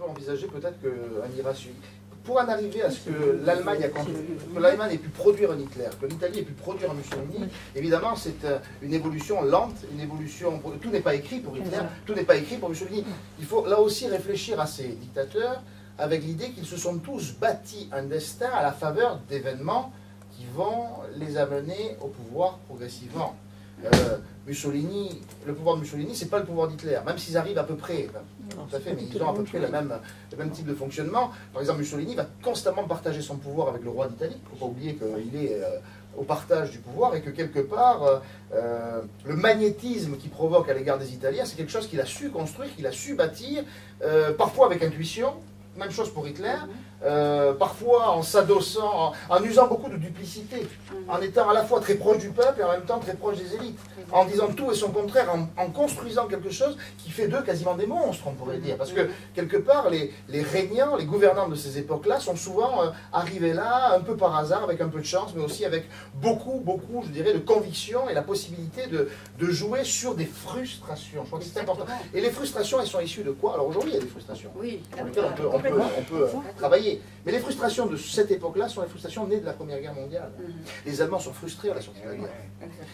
peut envisager peut-être qu'un Irak, pour en arriver à ce que l'Allemagne ait pu produire un Hitler, que l'Italie ait pu produire un Mussolini, évidemment c'est une évolution lente, une évolution, tout n'est pas écrit pour Hitler, tout n'est pas écrit pour Mussolini. Il faut là aussi réfléchir à ces dictateurs avec l'idée qu'ils se sont tous bâtis un destin à la faveur d'événements qui vont les amener au pouvoir progressivement. Mussolini, le pouvoir de Mussolini, c'est pas le pouvoir d'Hitler, même s'ils arrivent à peu près, tout à fait, mais ils ont à peu près le même type de fonctionnement. Par exemple, Mussolini va constamment partager son pouvoir avec le roi d'Italie. Il ne faut pas oublier qu'il est au partage du pouvoir et que quelque part, le magnétisme qu'il provoque à l'égard des Italiens, c'est quelque chose qu'il a su construire, qu'il a su bâtir, parfois avec intuition. Même chose pour Hitler, parfois en s'adossant, en usant beaucoup de duplicité, en étant à la fois très proche du peuple et en même temps très proche des élites, en disant tout et son contraire, en construisant quelque chose qui fait d'eux quasiment des monstres, on pourrait dire. Parce que quelque part, les régnants, les gouvernants de ces époques-là sont souvent arrivés là, un peu par hasard, avec un peu de chance, mais aussi avec beaucoup, je dirais, de conviction et la possibilité de jouer sur des frustrations. Je crois que c'est important. Et les frustrations, elles sont issues de quoi? Alors aujourd'hui, il y a des frustrations. Oui, sur lesquelles on peut travailler. Mais les frustrations de cette époque-là sont les frustrations nées de la Première Guerre mondiale. Les Allemands sont frustrés à la sortie de la guerre.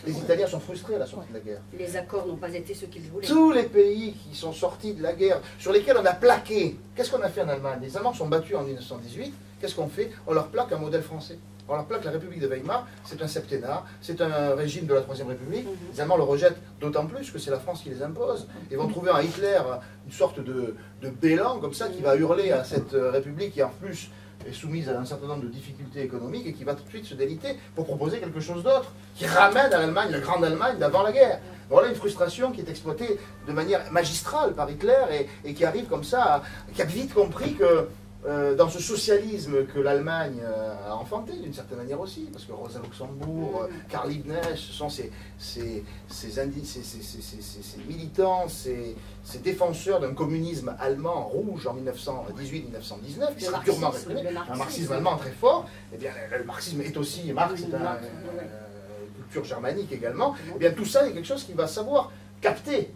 Les Italiens sont frustrés à la sortie de la guerre. Les accords n'ont pas été ce qu'ils voulaient. Tous les pays qui sont sortis de la guerre, sur lesquels on a plaqué, qu'est-ce qu'on a fait en Allemagne? Les Allemands sont battus en 1918, qu'est-ce qu'on fait? On leur plaque un modèle français. On leur plaque la République de Weimar, c'est un septennat, c'est un régime de la Troisième République. Les Allemands le rejettent d'autant plus que c'est la France qui les impose. Ils vont trouver en Hitler une sorte de bélan comme ça qui va hurler à cette République qui en plus est soumise à un certain nombre de difficultés économiques et qui va tout de suite se déliter pour proposer quelque chose d'autre, qui ramène à l'Allemagne, la grande Allemagne d'avant la guerre. Voilà une frustration qui est exploitée de manière magistrale par Hitler et qui arrive comme ça, qui a vite compris que dans ce socialisme que l'Allemagne a enfanté d'une certaine manière aussi, parce que Rosa Luxembourg, Karl Liebknecht, ce sont ces militants, ces défenseurs d'un communisme allemand rouge en 1918-1919, qui sera durement réprimé, un marxisme allemand très fort. Eh bien, le marxisme est aussi, Marx est une culture germanique également, eh bien tout ça est quelque chose qu'il va savoir capter.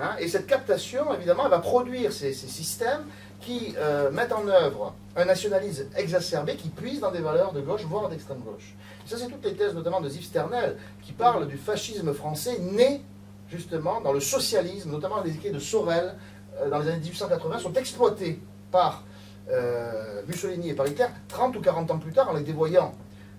Hein, et cette captation, évidemment, elle va produire ces systèmes qui mettent en œuvre un nationalisme exacerbé qui puise dans des valeurs de gauche, voire d'extrême gauche. Et ça, c'est toutes les thèses, notamment de Ziv Sternel, qui parlent du fascisme français né, justement, dans le socialisme, notamment les écrits de Sorel, dans les années 1880, sont exploités par Mussolini et par Hitler 30 ou 40 ans plus tard en les dévoyant.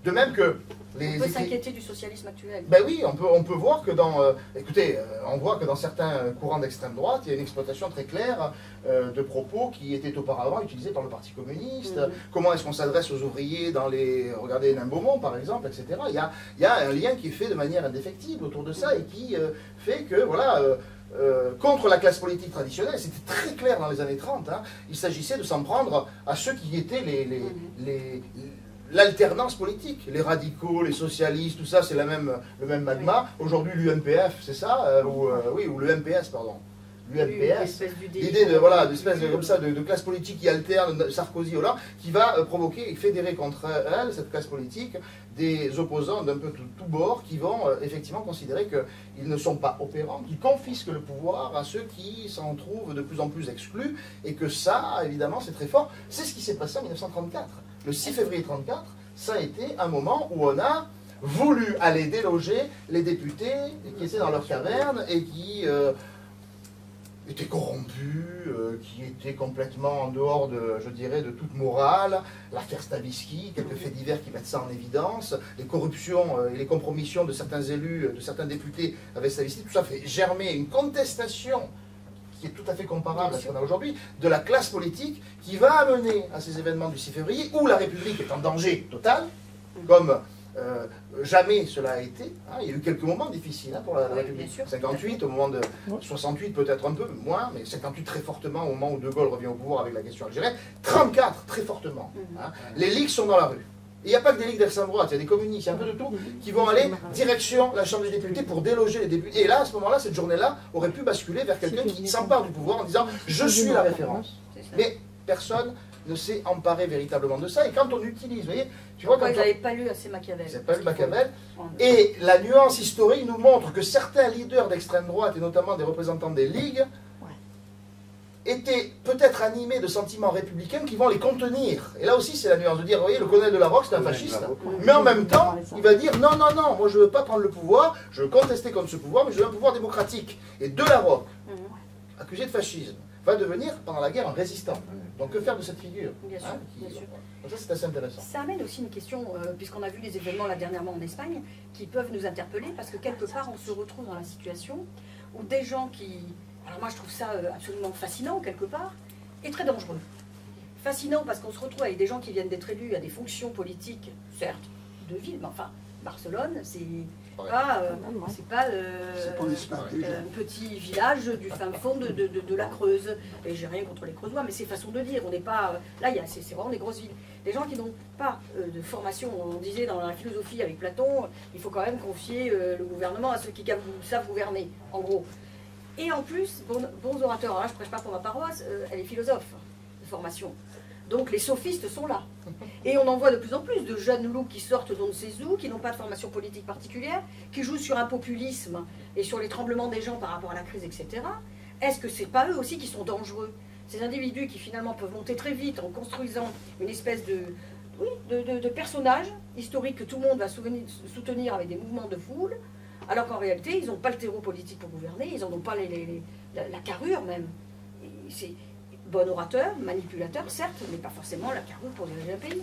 De même que on peut s'inquiéter du socialisme actuel. Ben oui, on peut voir que dans... écoutez, on voit que dans certains courants d'extrême droite, il y a une exploitation très claire de propos qui étaient auparavant utilisés par le Parti communiste. Comment est-ce qu'on s'adresse aux ouvriers dans les... Regardez Hénin Beaumont, par exemple, etc. Il y a un lien qui est fait de manière indéfectible autour de ça et qui fait que, voilà... contre la classe politique traditionnelle, c'était très clair dans les années 30, hein, il s'agissait de s'en prendre à ceux qui étaient l'alternance politique, les radicaux, les socialistes, tout ça, c'est le même magma. Aujourd'hui, l'UMPF, c'est ça oui, ou le MPS, pardon. L'UMPS, l'idée d'espèce comme ça, de classe politique qui alterne, Sarkozy, Hollande, qui va provoquer et fédérer contre elle, cette classe politique, des opposants d'un peu tout bord qui vont effectivement considérer qu'ils ne sont pas opérants, qu'ils confisquent le pouvoir à ceux qui s'en trouvent de plus en plus exclus, et que ça, évidemment, c'est très fort. C'est ce qui s'est passé en 1934. Le 6 février 1934, ça a été un moment où on a voulu aller déloger les députés qui étaient dans leur caverne et qui étaient corrompus, qui étaient complètement en dehors de, je dirais, de toute morale. L'affaire Stavisky, quelques faits divers qui mettent ça en évidence, les corruptions et les compromissions de certains élus, de certains députés avec Stavisky, tout ça fait germer une contestation qui est tout à fait comparable à ce qu'on a aujourd'hui, de la classe politique qui va amener à ces événements du 6 février où la République est en danger total, comme jamais cela a été. Hein. Il y a eu quelques moments difficiles pour la République. 58, au moment de 68 peut-être un peu moins, mais 58 très fortement au moment où De Gaulle revient au pouvoir avec la question algérienne. 34 très fortement. Hein. Les ligues sont dans la rue. Il n'y a pas que des ligues d'extrême droite, il y a des communistes, il y a un peu de tout, qui vont aller direction la Chambre des députés pour déloger les députés. Et là, à ce moment-là, cette journée-là aurait pu basculer vers quelqu'un qui s'empare du pouvoir en disant « je suis la référence ». Mais personne ne s'est emparé véritablement de ça. Et quand on utilise, vous voyez, tu vois, quand ils n'avaient pas lu assez Machiavel. Ils n'avaient pas lu Machiavel. Et la nuance historique nous montre que certains leaders d'extrême droite, et notamment des représentants des ligues, étaient peut-être animés de sentiments républicains qui vont les contenir. Et là aussi, c'est la nuance de dire, vous voyez, le colonel de la Roque, c'est un fasciste. Mais en même temps, il va dire, non, non, non, moi je ne veux pas prendre le pouvoir, je veux contester contre ce pouvoir, mais je veux un pouvoir démocratique. Et de la Roque, accusé de fascisme, va devenir, pendant la guerre, un résistant. Donc que faire de cette figure? Bien sûr, bien sûr. Donc ça, c'est assez intéressant. Ça amène aussi une question, puisqu'on a vu les événements là dernièrement en Espagne, qui peuvent nous interpeller, parce que quelque part, on se retrouve dans la situation où des gens qui... Alors moi, je trouve ça absolument fascinant, quelque part, et très dangereux. Fascinant parce qu'on se retrouve avec des gens qui viennent d'être élus à des fonctions politiques, certes, de ville, mais enfin, Barcelone, c'est pas un petit village du fin fond de la Creuse. Et j'ai rien contre les Creusois, mais c'est façon de dire. On n'est pas là, c'est vraiment des grosses villes. Des gens qui n'ont pas de formation. On disait dans la philosophie avec Platon, il faut quand même confier le gouvernement à ceux qui savent gouverner, en gros. Et en plus, bons orateurs. Alors là, je ne prêche pas pour ma paroisse. Elle est philosophe de formation. Donc les sophistes sont là. Et on en voit de plus en plus de jeunes loups qui sortent d'on ne sait où, qui n'ont pas de formation politique particulière, qui jouent sur un populisme et sur les tremblements des gens par rapport à la crise, etc. Est-ce que c'est pas eux aussi qui sont dangereux? Ces individus qui finalement peuvent monter très vite en construisant une espèce de personnage historique que tout le monde va soutenir avec des mouvements de foule, alors qu'en réalité, ils n'ont pas le terreau politique pour gouverner, ils n'en ont pas la carrure même. C'est bon orateur, manipulateur, certes, mais pas forcément la carrure pour diriger un pays.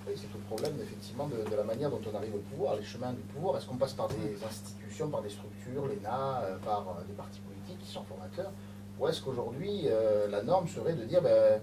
Oui, c'est tout le problème, effectivement, de la manière dont on arrive au pouvoir, les chemins du pouvoir. Est-ce qu'on passe par des institutions, par des structures, l'ENA, par des partis politiques qui sont formateurs? Ou est-ce qu'aujourd'hui, la norme serait de dire, ben,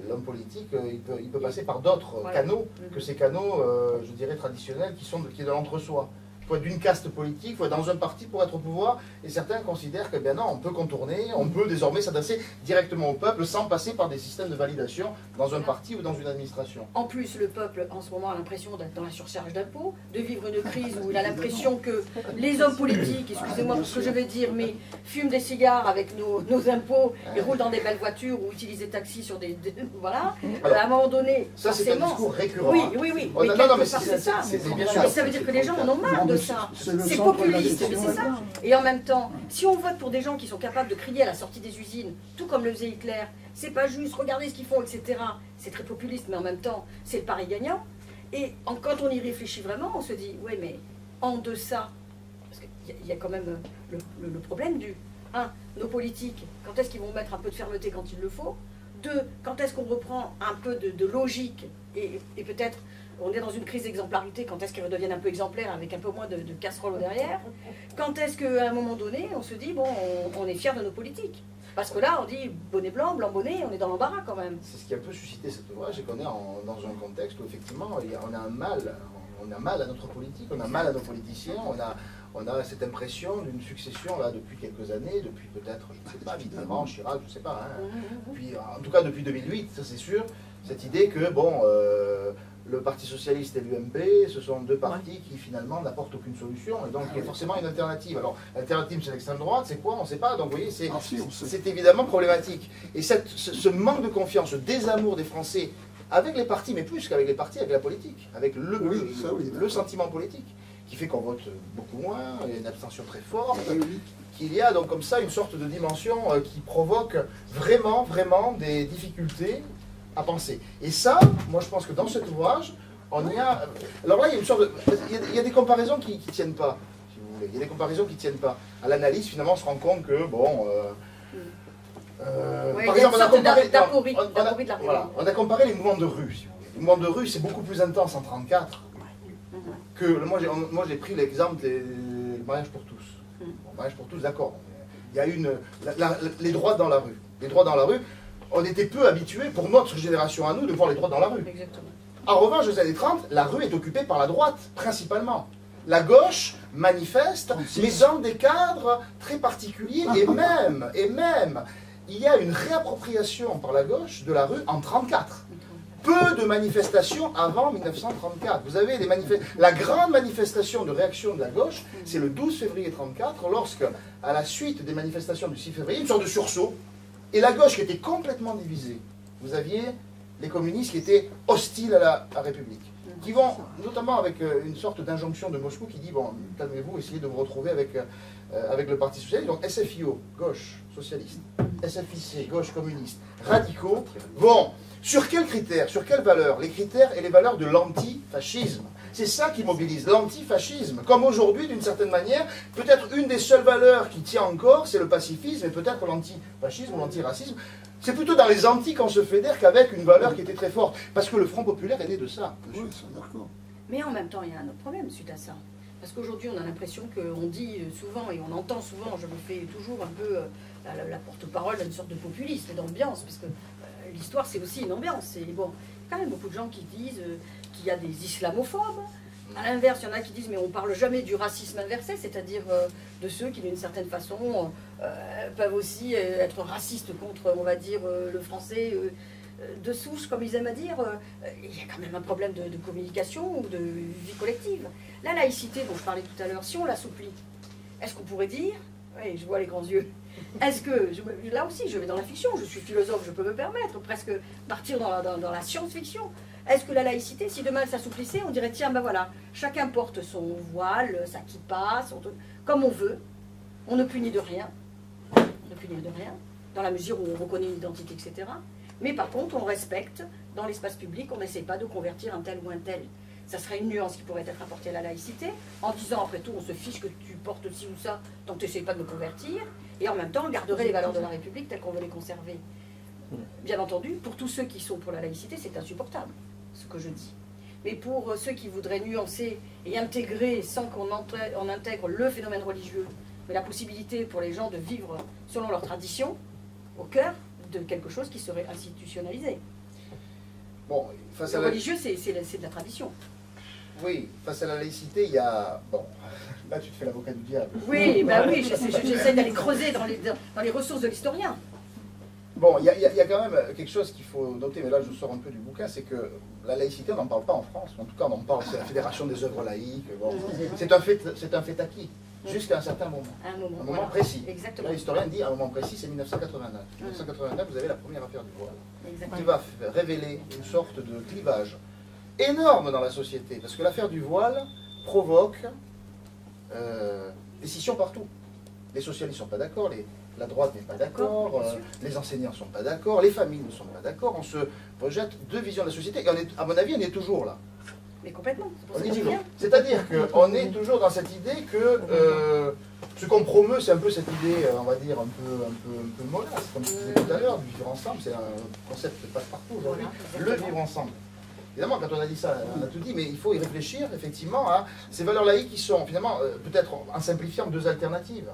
l'homme politique, il peut passer par d'autres canaux que ces canaux, je dirais, traditionnels, qui est de l'entre-soi? Il faut être d'une caste politique, il faut être dans un parti pour être au pouvoir, et certains considèrent que bien non, on peut contourner, on peut désormais s'adresser directement au peuple sans passer par des systèmes de validation dans un parti ou dans une administration. En plus, le peuple, en ce moment, a l'impression d'être dans la surcharge d'impôts, de vivre une crise où il a l'impression que les hommes politiques, excusez-moi pour ce que je vais dire, mais fument des cigares avec nos impôts, et roulent dans des belles voitures ou utilisent des taxis sur des voilà. Alors, à un moment donné, ça c'est un discours récurrent. Oui, oui, oui. Oh, mais non, mais c'est ça. bien sûr. Ça veut dire que les gens en ont marre de ça. C'est populiste, mais c'est ça. Et en même temps, si on vote pour des gens qui sont capables de crier à la sortie des usines, tout comme le faisait Hitler, c'est pas juste, regardez ce qu'ils font, etc. C'est très populiste, mais en même temps, c'est le pari gagnant. Et quand on y réfléchit vraiment, on se dit, oui, mais en deçà, parce qu'il y a quand même le problème du 1, nos politiques, quand est-ce qu'ils vont mettre un peu de fermeté quand il le faut? 2, quand est-ce qu'on reprend un peu de logique et peut-être on est dans une crise d'exemplarité, quand est-ce qu'ils redeviennent un peu exemplaires avec un peu moins de casserole au derrière? Quand est-ce qu'à un moment donné, on se dit, bon, on est fiers de nos politiques? Parce que là, on dit bonnet blanc, blanc bonnet, on est dans l'embarras quand même. C'est ce qui a un peu suscité cet ouvrage, et qu'on est dans un contexte où effectivement, on a un mal à notre politique, on a mal à nos politiciens, on a cette impression d'une succession là depuis quelques années, depuis peut-être, je ne sais pas, Mitterrand, Chirac, je ne sais pas, hein. Puis, en tout cas depuis 2008, ça c'est sûr, cette idée que, bon, le Parti Socialiste et l'UMP, ce sont deux partis qui finalement n'apportent aucune solution, et donc il y a forcément une alternative. Alors, l'alternative c'est l'extrême droite, c'est quoi? On ne sait pas, donc vous voyez, c'est évidemment problématique. Et ce manque de confiance, ce désamour des Français avec les partis, mais plus qu'avec les partis, avec la politique, avec le sentiment politique, qui fait qu'on vote beaucoup moins, il y a une abstention très forte, qu'il y a donc comme ça une sorte de dimension qui provoque vraiment, vraiment des difficultés à penser. Et ça, moi je pense que dans cet ouvrage, on y a... Alors là, il y a une sorte de... Il y a des comparaisons qui ne tiennent pas, si vous voulez. Il y a des comparaisons qui ne tiennent pas. À l'analyse, finalement, on se rend compte que, bon... par exemple, on a comparé les mouvements de rue, si vous voulez. Les mouvements de rue, c'est beaucoup plus intense en 1934 que... Moi, j'ai pris l'exemple des mariages pour tous. Bon, mariage pour tous, d'accord. Il y a les droits dans la rue. Les droits dans la rue, on était peu habitués, pour notre génération à nous, de voir les droits dans la rue. Exactement. En revanche, aux années 30, la rue est occupée par la droite, principalement. La gauche manifeste, mais dans des cadres très particuliers, et même, il y a une réappropriation par la gauche de la rue en 1934. Peu de manifestations avant 1934. Vous avez la grande manifestation de réaction de la gauche, c'est le 12 février 1934, lorsque, à la suite des manifestations du 6 février, une sorte de sursaut, et la gauche qui était complètement divisée. Vous aviez les communistes qui étaient hostiles à la République, qui vont, notamment avec une sorte d'injonction de Moscou qui dit, bon, calmez-vous, essayez de vous retrouver avec le Parti Socialiste, donc SFIO, gauche, socialiste. SFIC, gauche communiste, radicaux, vont sur quels critères, sur quelles valeurs? Les critères et les valeurs de l'antifascisme. C'est ça qui mobilise, l'antifascisme. Comme aujourd'hui, d'une certaine manière, peut-être une des seules valeurs qui tient encore, c'est le pacifisme et peut-être l'antifascisme ou l'antiracisme. C'est plutôt dans les anti qu'on se fédère qu'avec une valeur qui était très forte. Parce que le Front populaire est né de ça. Oui, c'est d'accord. Mais en même temps, il y a un autre problème suite à ça. Parce qu'aujourd'hui, on a l'impression qu'on dit souvent, et on entend souvent, je me fais toujours un peu la porte-parole d'une sorte de populiste, d'ambiance, parce que l'histoire, c'est aussi une ambiance. Et bon, il y a quand même beaucoup de gens qui disent qu'il y a des islamophobes. À l'inverse, il y en a qui disent, mais on ne parle jamais du racisme inversé, c'est-à-dire de ceux qui, d'une certaine façon, peuvent aussi être racistes contre, on va dire, le français de souche, comme ils aiment à dire. Il y a quand même un problème de communication ou de vie collective. La laïcité dont je parlais tout à l'heure, si on l'assouplit, est-ce qu'on pourrait dire, oui, je vois les grands yeux, est-ce que, là aussi, je vais dans la fiction, je suis philosophe, je peux me permettre presque partir dans la science-fiction. Est-ce que la laïcité, si demain elle s'assouplissait, on dirait, tiens, ben voilà, chacun porte son voile, sa kippa, comme on veut, on ne punit de rien, dans la mesure où on reconnaît une identité, etc. Mais par contre, on respecte, dans l'espace public, on n'essaie pas de convertir un tel ou un tel. Ça serait une nuance qui pourrait être apportée à la laïcité, en disant, après tout, on se fiche que tu portes ci ou ça, tant que tu n'essayes pas de me convertir, et en même temps, on garderait les valeurs de la République telles qu'on veut les conserver. Bien entendu, pour tous ceux qui sont pour la laïcité, c'est insupportable, ce que je dis. Mais pour ceux qui voudraient nuancer et intégrer, sans qu'on intègre le phénomène religieux, mais la possibilité pour les gens de vivre selon leur tradition, au cœur de quelque chose qui serait institutionnalisé. Bon, face à le religieux, c'est de la tradition. Oui, face à la laïcité, il y a... Bon, là tu te fais l'avocat du diable. Oui, bah oui, j'essaie d'aller creuser dans les ressources de l'historien. Bon, il y a quand même quelque chose qu'il faut noter, mais là je sors un peu du bouquin, c'est que la laïcité, on n'en parle pas en France. En tout cas, on en parle, c'est la Fédération des œuvres laïques. Bon, c'est un fait acquis, jusqu'à un certain moment. Un moment voilà. Précis. Exactement. L'historien dit à un moment précis, c'est 1989. 1989, vous avez la première affaire du voile. Exactement. Qui va révéler une sorte de clivage énorme dans la société. Parce que l'affaire du voile provoque des scissions partout. Les socialistes ne sont pas d'accord, la droite n'est pas d'accord, les enseignants ne sont pas d'accord, les familles ne sont pas d'accord. On se projette deux visions de la société. Et on est, à mon avis, on est toujours là. Mais complètement. C'est-à-dire qu'on est toujours dans cette idée que ce qu'on promeut, c'est un peu cette idée, on va dire, un peu mollasse, comme je disais tout à l'heure, du vivre ensemble. C'est un concept qui passe partout aujourd'hui. Le vivre ensemble. Évidemment, quand on a dit ça, on a tout dit, mais il faut y réfléchir effectivement à ces valeurs laïques qui sont finalement, peut-être en simplifiant, deux alternatives.